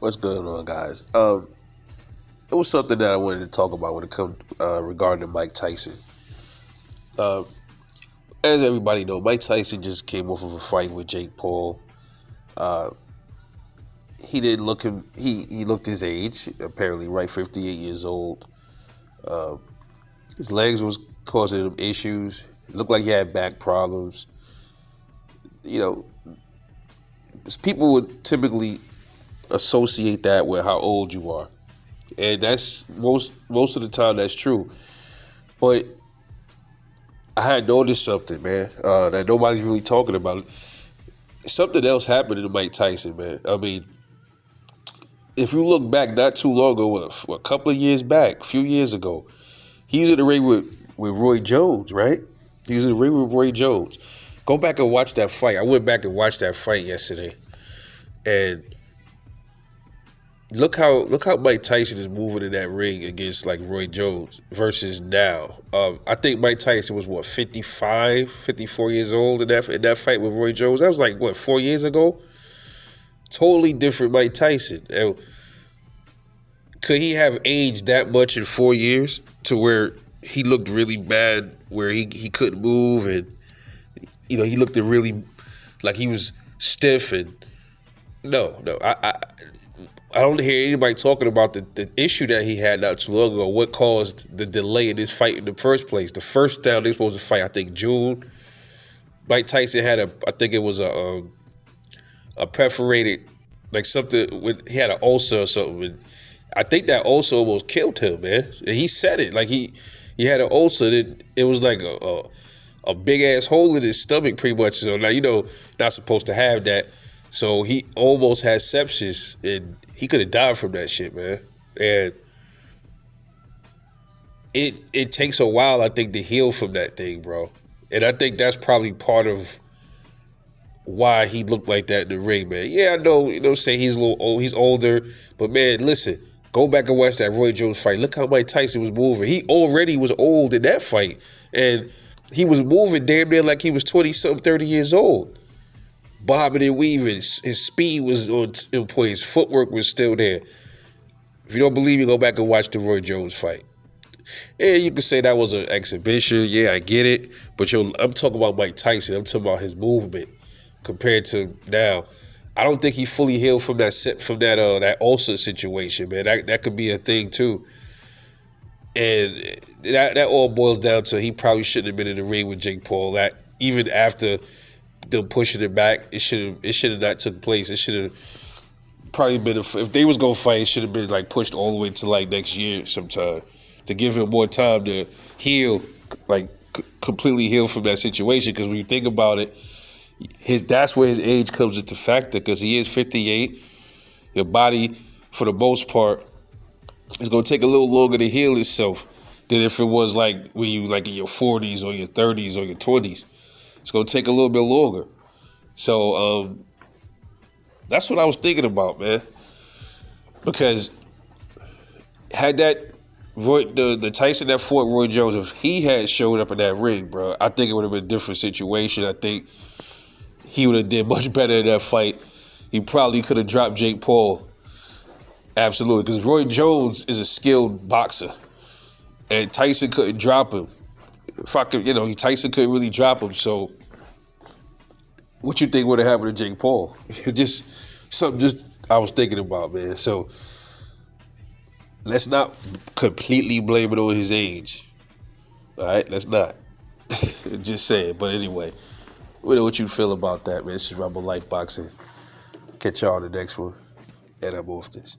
What's going on, guys? It was something that I wanted to talk about when it comes regarding to Mike Tyson. Uh, as everybody know, Mike Tyson just came off of a fight with Jake Paul. Uh, he didn't look him. He looked his age, apparently, right, 58 years old. Uh, his legs was causing him issues. It looked like he had back problems. You know, people would typically associate that with how old you are, and that's most of the time that's true. But I had noticed something, man, that nobody's really talking about. Something else happened to Mike Tyson, man. I mean, if you look back not too long ago, a couple of years back, a few years ago, he was in the ring with Roy Jones, right? He was in the ring with Roy Jones. Go back and watch that fight. I went back and watched that fight yesterday, and look how Mike Tyson is moving in that ring against like Roy Jones versus now. I think Mike Tyson was 55, 54 years old in that fight with Roy Jones. That was like 4 years ago. Totally different Mike Tyson. And could he have aged that much in 4 years to where he looked really bad, where he couldn't move, and he looked really like he was stiff? And no, I don't hear anybody talking about the issue that he had not too long ago. What caused the delay in this fight in the first place? The first time they were supposed to fight, I think June. Mike Tyson had I think it was a perforated, like something he had an ulcer or something. And I think that ulcer almost killed him, man. And he said it, like he had an ulcer. It was like a big ass hole in his stomach, pretty much. So now not supposed to have that. So he almost had sepsis, and he could have died from that shit, man. And it takes a while, I think, to heal from that thing, bro. And I think that's probably part of why he looked like that in the ring, man. Yeah, I know, say he's a little old, he's older, but man, listen, go back and watch that Roy Jones fight. Look how Mike Tyson was moving. He already was old in that fight, and he was moving damn near like he was 20-something, 30 years old. Bobbing and weaving, his speed was on point, his footwork was still there. If you don't believe me, go back and watch the Roy Jones fight. And you can say that was an exhibition. Yeah, I get it. But I'm talking about Mike Tyson. I'm talking about his movement compared to now. I don't think he fully healed from that ulcer situation, man. That could be a thing too. And that all boils down to he probably shouldn't have been in the ring with Jake Paul. That even after them pushing it back, it should have not took place. It should have probably been if they was gonna fight, it should have been like pushed all the way to like next year sometime to give him more time to heal, like completely heal from that situation. Because when you think about it, that's where his age comes into factor. Because he is 58, your body for the most part is gonna take a little longer to heal itself than if it was like when you like in your 40s or your 30s or your 20s. It's going to take a little bit longer. So that's what I was thinking about, man. Because had the Tyson that fought Roy Jones, if he had showed up in that ring, bro, I think it would have been a different situation. I think he would have did much better in that fight. He probably could have dropped Jake Paul. Absolutely. Because Roy Jones is a skilled boxer. And Tyson couldn't drop him. Tyson couldn't really drop him. So, what you think would have happened to Jake Paul? Just something I was thinking about, man. So, let's not completely blame it on his age. All right, let's not. Just saying. But anyway, we know what you feel about that, man. This is Rebel Life Boxing. Catch y'all on the next one, and I'm off this.